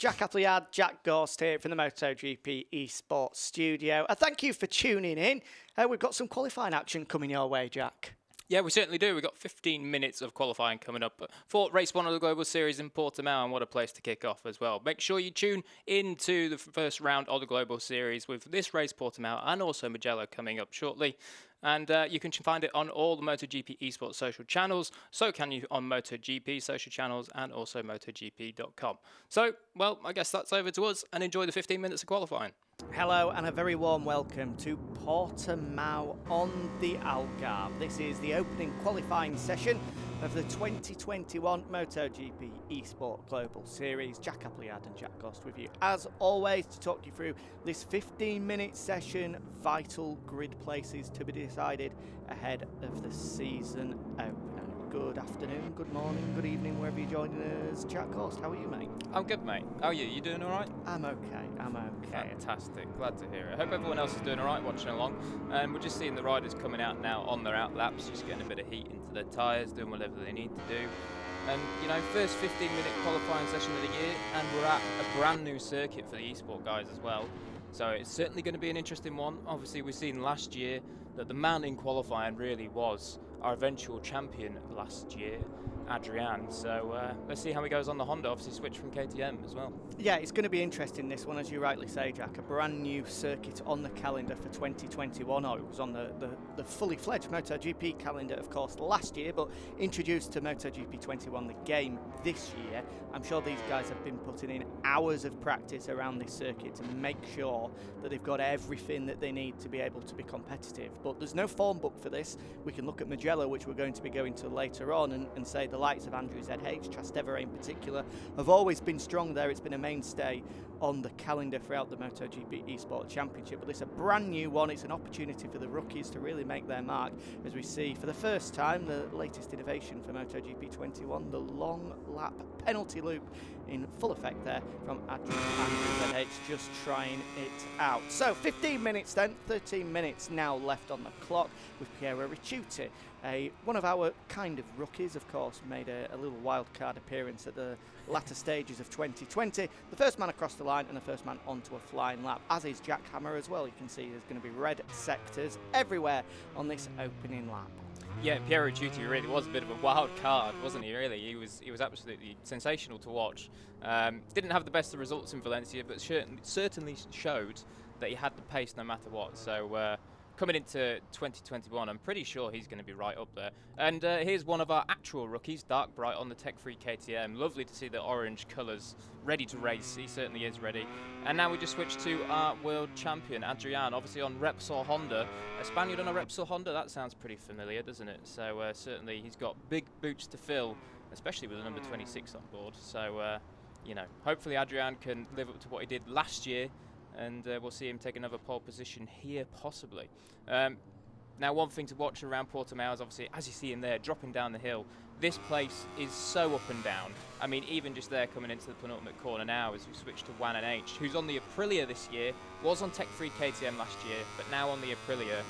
Jack Appleyard, Jack Gorst here from the MotoGP eSports studio. Thank you for tuning in. We've got some qualifying action coming your way, Jack. Yeah, we certainly do. We've got 15 minutes of qualifying coming up for race 1 of the Global Series in Portimao, and what a place to kick off as well. Make sure you tune into the first round of the Global Series with this race, Portimao, and also Mugello coming up shortly. And you can find it on all the MotoGP eSports social channels. So can you on MotoGP social channels and also MotoGP.com. So, well, I guess that's over to us, and enjoy the 15 minutes of qualifying. Hello and a very warm welcome to Portimao on the Algarve. This is the opening qualifying session of the 2021 MotoGP eSport Global Series. Jack Appleyard and Jack Gorst with you, as always, to talk you through this 15-minute session. Vital grid places to be decided ahead of the season opener. Good afternoon, good morning, good evening, wherever you're joining us. Jack Gorst, how are you, mate? I'm good, mate. How are you? You doing all right? I'm okay. Fantastic. Glad to hear it. I hope everyone else is doing all right watching along. And we're just seeing the riders coming out now on their out laps, just getting a bit of heat into their tyres, doing whatever they need to do. And, you know, first 15-minute qualifying session of the year, and we're at a brand new circuit for the eSport guys as well. So it's certainly going to be an interesting one. Obviously, we've seen last year that the man in qualifying really was our eventual champion last year, Adrian. So let's see how he goes on the Honda. Obviously switched from KTM as well. Yeah, it's going to be interesting, this one, as you rightly say, Jack. A brand new circuit on the calendar for 2021. Oh, it was on the fully fledged MotoGP calendar, of course, last year, but introduced to MotoGP 21, the game, this year. I'm sure these guys have been putting in hours of practice around this circuit to make sure that they've got everything that they need to be able to be competitive. But there's no form book for this. We can look at Mugello, which we're going to be going to later on, and say the likes of Andrew ZH, Trastevere in particular, have always been strong there. It's been a mainstay on the calendar throughout the MotoGP eSport Championship, but it's a brand new one. It's an opportunity for the rookies to really make their mark, as we see for the first time the latest innovation for MotoGP 21, the long lap penalty loop in full effect there from Andrew ZH, just trying it out. So 15 minutes then, 13 minutes now left on the clock with Piero Ricciuti. One of our kind of rookies, of course, made a little wild card appearance at the latter stages of 2020. The first man across the line and the first man onto a flying lap, as is Jack Hammer as well. You can see there's going to be red sectors everywhere on this opening lap. Yeah, Piero Ricciuti really was a bit of a wild card, wasn't he, really? He was absolutely sensational to watch. Didn't have the best of results in Valencia, but certainly showed that he had the pace no matter what. So coming into 2021, I'm pretty sure he's going to be right up there. And here's one of our actual rookies, Dark Bright, on the Tech-Free KTM. Lovely to see the orange colours, ready to race. He certainly is ready. And now we just switch to our world champion, Adrian, obviously on Repsol Honda. A Spaniard on a Repsol Honda, that sounds pretty familiar, doesn't it? So certainly he's got big boots to fill, especially with the number 26 on board. So, you know, hopefully Adrian can live up to what he did last year, and we'll see him take another pole position here, possibly. Now, one thing to watch around Portimao is obviously, as you see him there, dropping down the hill. This place is so up and down. I mean, even just there coming into the penultimate corner now as we switch to Juan and H, who's on the Aprilia this year, was on Tech-Free KTM last year, but now on the Aprilia.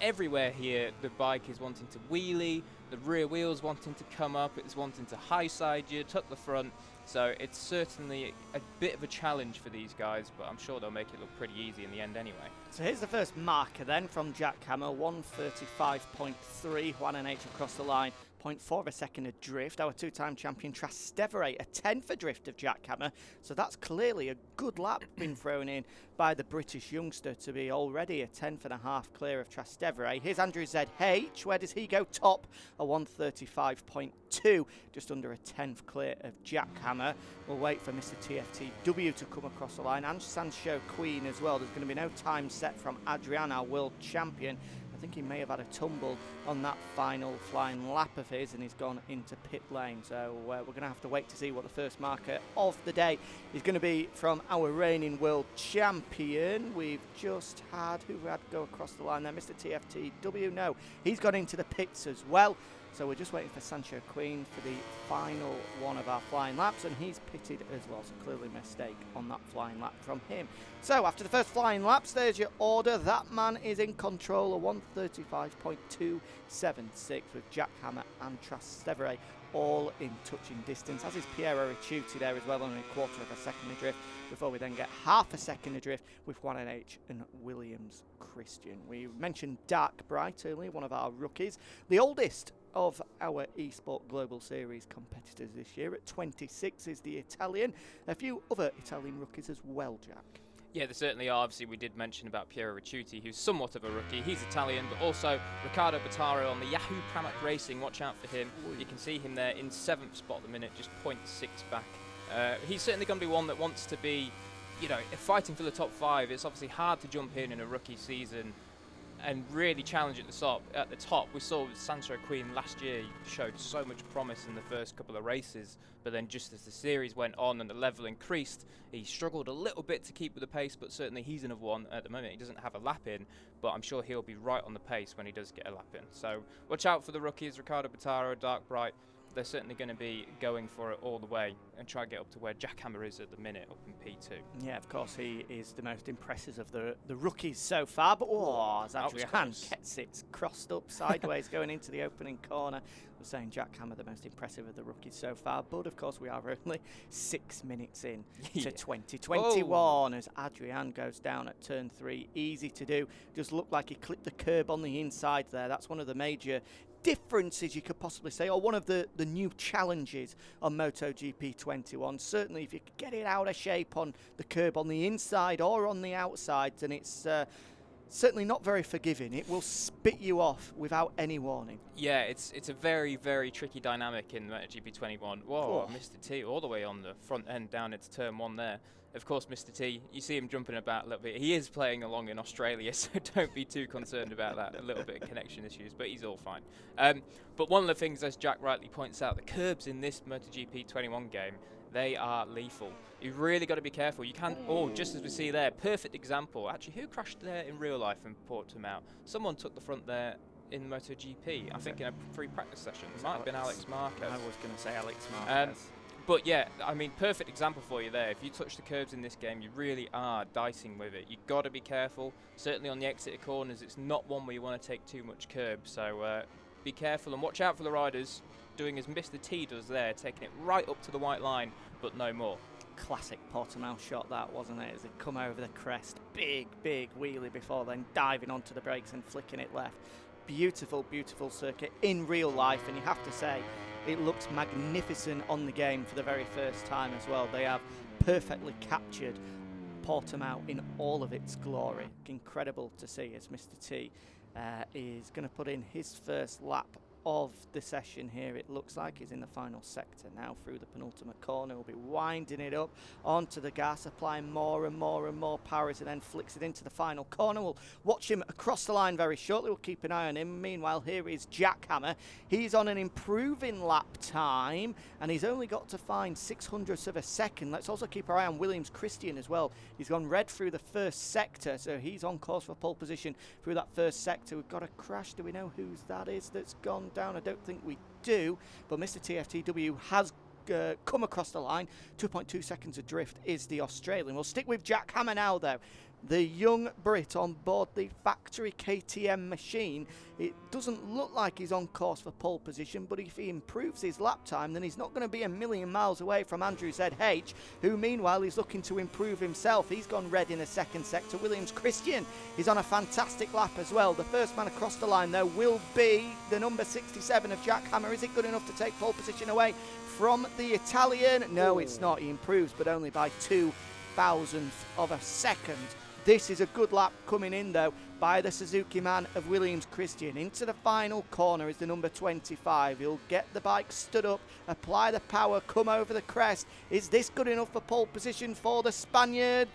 Everywhere here, the bike is wanting to wheelie, the rear wheel's wanting to come up, it's wanting to high side you, tuck the front. So it's certainly a bit of a challenge for these guys, but I'm sure they'll make it look pretty easy in the end anyway. So here's the first marker then from Jack Hammer, 1:35.3, Juan and H across the line, 0.4 of a second adrift. Our two-time champion Trastevere, a 10th adrift of Jack Hammer. So that's clearly a good lap been thrown in by the British youngster to be already a 10th and a half clear of Trastevere. Here's Andrew ZH. Where does he go? Top, a 1:35.2, just under a 10th clear of Jack Hammer. We'll wait for Mr. TFTW to come across the line, and Sancho Queen as well. There's going to be no time set from Adrian, our world champion. I think he may have had a tumble on that final flying lap of his, and he's gone into pit lane. So we're going to have to wait to see what the first marker of the day is going to be from our reigning world champion. We've just had, who had go across the line there? Mr. TFTW. No, he's gone into the pits as well. So we're just waiting for Sancho Queen for the final one of our flying laps, and he's pitted as well, so clearly a mistake on that flying lap from him. So after the first flying laps, there's your order. That man is in control, a 1:35.276 with Jack Hammer and Trastevere all in touching distance, as is Piero Ricciuti there as well, only a quarter of a second adrift, before we then get half a second adrift with Juan NH and Williams Christian. We mentioned Dark Bright earlier, one of our rookies, the oldest of our eSport Global Series competitors this year. At 26 is the Italian. A few other Italian rookies as well, Jack. Yeah, there certainly are. Obviously, we did mention about Piero Ricciuti, who's somewhat of a rookie. He's Italian, but also Riccardo Bottaro on the Yahoo Pramac Racing. Watch out for him. You can see him there in 7th spot at the minute, just 0.6 back. He's certainly going to be one that wants to be, you know, fighting for the top 5. It's obviously hard to jump in a rookie season and really challenge at the top. We saw Sancho Queen last year showed so much promise in the first couple of races, but then just as the series went on and the level increased, he struggled a little bit to keep with the pace, but certainly he's another one at the moment. He doesn't have a lap in, but I'm sure he'll be right on the pace when he does get a lap in. So watch out for the rookies, Riccardo Bottaro, Dark Bright. They're certainly going to be going for it all the way and try to get up to where Jack Hammer is at the minute, up in P2. Yeah, of course, he is the most impressive of the rookies so far. But as Adrian gets it crossed up sideways going into the opening corner. We're saying Jack Hammer the most impressive of the rookies so far. But of course, we are only 6 minutes in to 2021 as Adrian goes down at turn 3. Easy to do. Just looked like he clipped the curb on the inside there. That's one of the major differences you could possibly say, or one of the new challenges on MotoGP 21. Certainly if you could get it out of shape on the curb on the inside or on the outside, then it's certainly not very forgiving. It will spit you off without any warning. Yeah, it's a very, very tricky dynamic in MotoGP 21. Whoa, Mr. T all the way on the front end down into turn 1 there. Of course, Mr. T, you see him jumping about a little bit. He is playing along in Australia, so don't be too concerned about that. A little bit of connection issues, but he's all fine. But one of the things, as Jack rightly points out, the curbs in this MotoGP 21 game, they are lethal. You've really got to be careful. You can't, just as we see there, perfect example. Actually, who crashed there in real life in Portimao? Someone took the front there in MotoGP, I think in a free practice session. It might have been Alex Marquez. I was going to say Alex Marquez. But yeah, I mean, perfect example for you there. If you touch the curbs in this game, you really are dicing with it. You've got to be careful. Certainly on the exit corners, it's not one where you want to take too much curb. So be careful and watch out for the riders doing as Mr. T does there, taking it right up to the white line, but no more. Classic Portimao shot that, wasn't it? As it come over the crest, big wheelie before then diving onto the brakes and flicking it left. Beautiful, beautiful circuit in real life, and you have to say, it looks magnificent on the game for the very first time as well. They have perfectly captured Portimao in all of its glory. Incredible to see as Mr. T is going to put in his first lap of the session here. It looks like he's in the final sector now through the penultimate corner. We'll be winding it up onto the gas, applying more and more power as he then flicks it into the final corner. We'll watch him across the line very shortly. We'll keep an eye on him. Meanwhile, here is Jack Hammer. He's on an improving lap time, and he's only got to find 600ths of a second. Let's also keep our eye on Williams Christian as well. He's gone red through the first sector, so he's on course for pole position through that first sector. We've got a crash. Do we know whose that is that's gone down? I don't think we do, but Mr. TFTW has come across the line. 2.2 seconds adrift is the Australian. We'll stick with Jack Hammer now, though. The young Brit on board the factory KTM machine. It doesn't look like he's on course for pole position, but if he improves his lap time, then he's not going to be a million miles away from Andrew ZH, who meanwhile is looking to improve himself. He's gone red in the second sector. Williams Christian is on a fantastic lap as well. The first man across the line, though, will be the number 67 of Jack Hammer. Is it good enough to take pole position away from the Italian? No, it's not. He improves, but only by 0.02 of a second. This is a good lap coming in, though, by the Suzuki man of Williams Christian. Into the final corner is the number 25. He'll get the bike stood up, apply the power, come over the crest. Is this good enough for pole position for the Spaniard?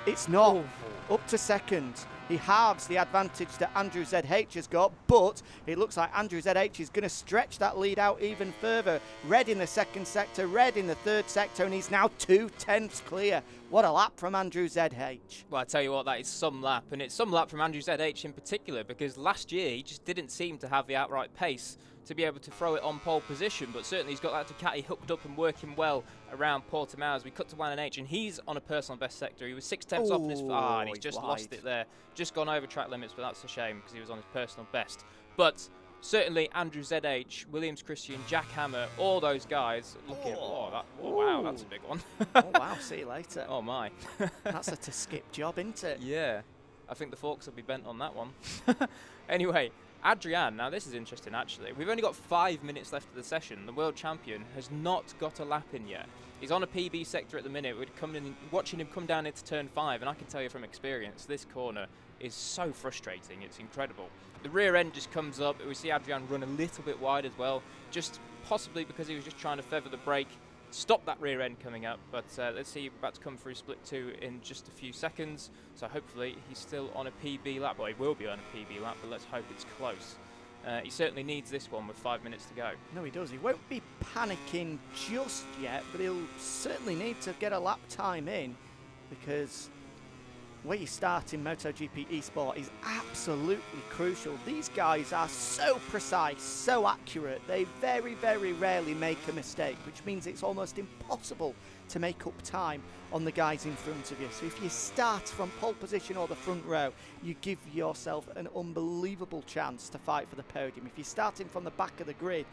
It's not. Up to second. He halves the advantage that Andrew ZH has got, but it looks like Andrew ZH is going to stretch that lead out even further. Red in the second sector, Red in the third sector, and he's now 2/10 clear. What a lap from Andrew ZH. Well, I tell you what, that is some lap, and it's some lap from Andrew ZH in particular, because last year he just didn't seem to have the outright pace to be able to throw it on pole position, but certainly he's got that Ducati hooked up and working well around Portimao as we cut to 1&H, and he's on a personal best sector. He was 6/10 off in his and he's just lost it there. Just gone over track limits, but that's a shame because he was on his personal best. But certainly Andrew ZH, Williams Christian, Jack Hammer, all those guys looking. Wow, that's a big one. Oh wow, see you later. Oh my. That's a to skip job, isn't it? Yeah, I think the forks will be bent on that one. Anyway, Adrian, now this is interesting actually. We've only got 5 minutes left of the session. The world champion has not got a lap in yet. He's on a PB sector at the minute. We're watching him come down into turn 5, and I can tell you from experience, this corner is so frustrating. It's incredible. The rear end just comes up. We see Adrian run a little bit wide as well, just possibly because he was just trying to feather the brake, stop that rear end coming up. But let's see, we're about to come through split 2 in just a few seconds. So hopefully he's still on a PB lap. Well, he will be on a PB lap, but let's hope it's close. He certainly needs this one with 5 minutes to go. No, he does. He won't be panicking just yet, but he'll certainly need to get a lap time in, because where you start in MotoGP eSport is absolutely crucial. These guys are so precise, so accurate. They very, very rarely make a mistake, which means it's almost impossible to make up time on the guys in front of you. So if you start from pole position or the front row, you give yourself an unbelievable chance to fight for the podium. If you're starting from the back of the grid,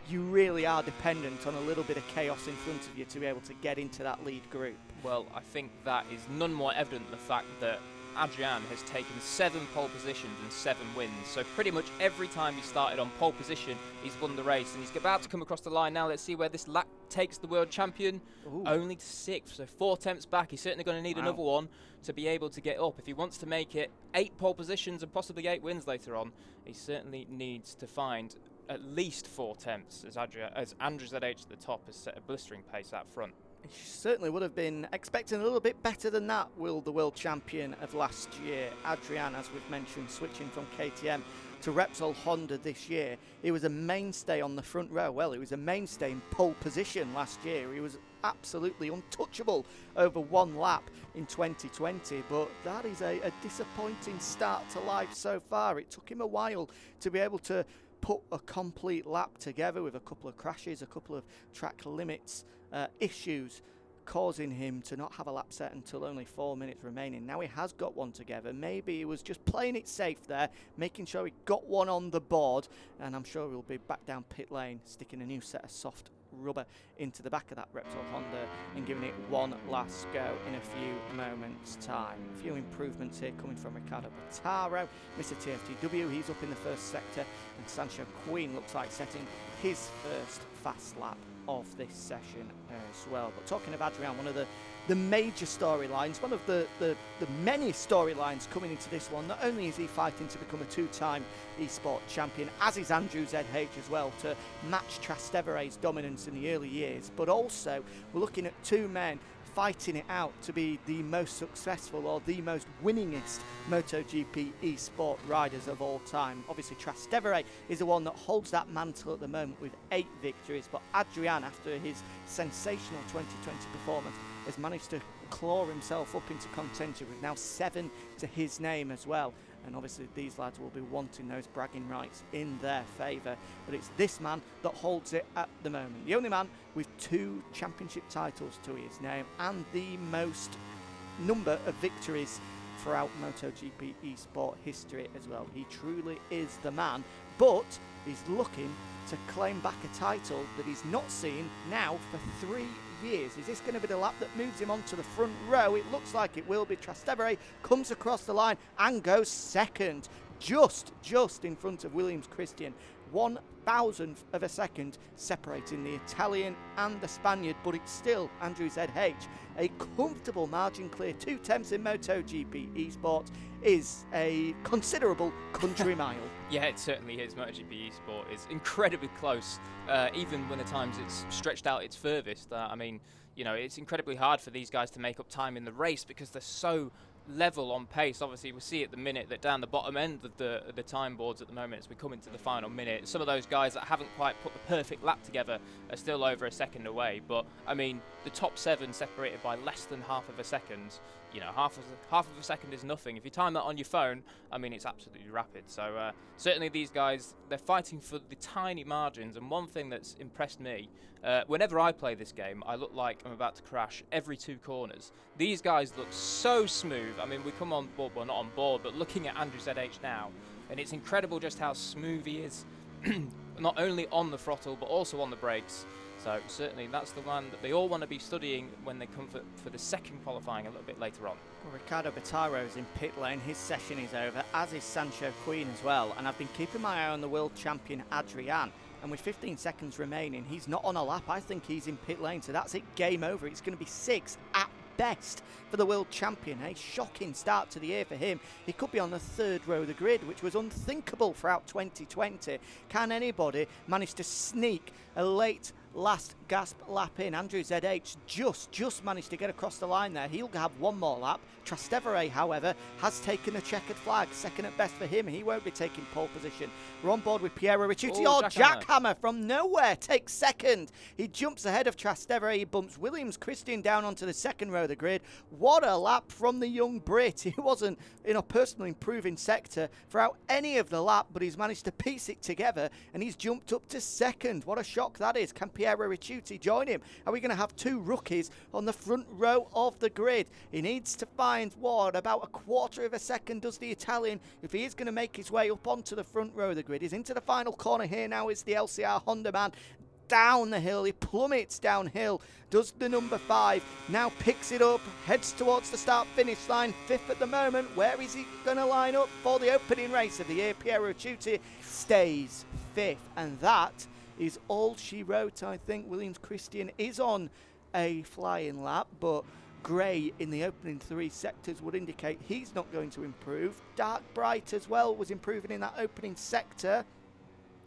you really are dependent on a little bit of chaos in front of you to be able to get into that lead group. Well, I think that is none more evident than the fact that Adrian has taken 7 pole positions and 7 wins. So pretty much every time he started on pole position, he's won the race. And he's about to come across the line now. Let's see where this lap takes the world champion. Ooh. Only to 6th, so 4 tenths back. He's certainly going to need another one to be able to get up. If he wants to make it 8 pole positions and possibly 8 wins later on, he certainly needs to find at least 4 tenths, as Andrew ZH at the top has set a blistering pace out front. He certainly would have been expecting a little bit better than that, will the world champion of last year. Adrian, as we've mentioned, switching from KTM to Repsol Honda this year. He was a mainstay on the front row. Well, he was a mainstay in pole position last year. He was absolutely untouchable over 1 lap in 2020, but that is a disappointing start to life so far. It took him a while to be able to put a complete lap together, with a couple of crashes, a couple of track limits issues, causing him to not have a lap set until only 4 minutes remaining. Now he has got one together. Maybe he was just playing it safe there, making sure he got one on the board, and I'm sure he'll be back down pit lane, sticking a new set of soft rubber into the back of that Repsol Honda and giving it one last go in a few moments time. A few improvements here coming from Ricardo Bottaro, Mr. TFTW, he's up in the first sector, and Sancho Queen looks like setting his first fast lap of this session as well. But talking of Adrian, one of the major storylines, one of the many storylines coming into this one, not only is he fighting to become a 2-time eSport champion, as is Andrew ZH as well, to match Trastevere's dominance in the early years, but also we're looking at 2 men fighting it out to be the most successful or the most winningest MotoGP eSport riders of all time. Obviously Trastevere is the one that holds that mantle at the moment with 8 victories, but Adrian, after his sensational 2020 performance, has managed to claw himself up into contention with now 7 to his name as well. And obviously these lads will be wanting those bragging rights in their favour. But it's this man that holds it at the moment. The only man with 2 championship titles to his name and the most number of victories throughout MotoGP eSport history as well. He truly is the man, but he's looking to claim back a title that he's not seen now for 3 years. Is this going to be the lap that moves him onto the front row? It looks like it will be. Trastevere comes across the line and goes second, just in front of Williams Christian. 1,000th of a second separating the Italian and the Spaniard, but it's still Andrew ZH. A comfortable margin clear. 2 tenths in MotoGP eSport is a considerable country mile. Yeah, it certainly is. MotoGP eSport is incredibly close, even when at times it's stretched out its furthest. I mean, you know, it's incredibly hard for these guys to make up time in the race because they're so level on pace. Obviously, we see at the minute that down the bottom end of the time boards at the moment, as we come into the final minute, some of those guys that haven't quite put the perfect lap together are still over a second away. But I mean, the top 7 separated by less than half of a second. You know, half of a second is nothing. If you time that on your phone, I mean, it's absolutely rapid. So certainly these guys, they're fighting for the tiny margins. And one thing that's impressed me, whenever I play this game, I look like I'm about to crash every 2 corners. These guys look so smooth. I mean, we come on board, well, not on board, but looking at Andrew ZH now, and it's incredible just how smooth he is, not only on the throttle, but also on the brakes. So certainly that's the one that they all want to be studying when they come for the second qualifying a little bit later on. Well, Ricardo Bataro's in pit lane. His session is over, as is Sancho Queen as well. And I've been keeping my eye on the world champion Adrian. And with 15 seconds remaining, he's not on a lap. I think he's in pit lane. So that's it, game over. It's going to be 6 at best for the world champion. A shocking start to the year for him. He could be on the 3rd row of the grid, which was unthinkable throughout 2020. Can anybody manage to sneak a late last gasp lap in? Andrew ZH just managed to get across the line there. He'll have one more lap. Trastevere, however, has taken a checkered flag. Second at best for him. He won't be taking pole position. We're on board with Piero Ricciuti. Jackhammer from nowhere takes second. He jumps ahead of Trastevere. He bumps Williams Christian down onto the 2nd row of the grid. What a lap from the young Brit. He wasn't in a personal improving sector throughout any of the lap, but he's managed to piece it together and he's jumped up to 2nd. What a shock that is. Can Piero Ricciuti join him? Are we going to have 2 rookies on the front row of the grid? He needs to find what, about a quarter of a second does the Italian, if he is going to make his way up onto the front row of the grid. He's into the final corner here now. It's the LCR Honda man down the hill. He plummets downhill. Does the number 5, now picks it up, heads towards the start finish line, 5th at the moment. Where is he going to line up for the opening race of the year? Piero Ricciuti stays 5th, and that is all she wrote. I think Williams Christian is on a flying lap, but Gray in the opening 3 sectors would indicate he's not going to improve. Dark Bright as well was improving in that opening sector,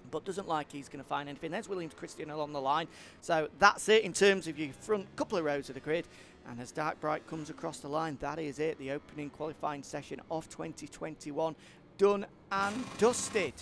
but doesn't like he's going to find anything. There's Williams Christian along the line. So that's it in terms of your front couple of rows of the grid. And as Dark Bright comes across the line, that is it. The opening qualifying session of 2021 done and dusted.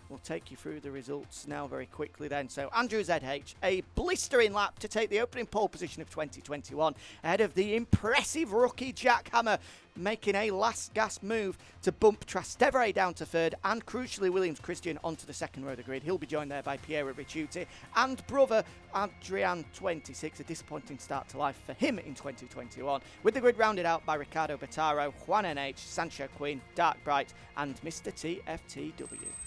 We'll take you through the results now very quickly then. So Andrew ZH, a blistering lap to take the opening pole position of 2021 ahead of the impressive rookie Jackhammer, making a last gasp move to bump Trastevere down to 3rd and crucially Williams Christian onto the 2nd row of the grid. He'll be joined there by Piero Ricciuti and brother Adrian 26. A disappointing start to life for him in 2021, with the grid rounded out by Ricardo Bataro, Juan NH, Sancho Queen, Dark Bright and Mr. TFTW.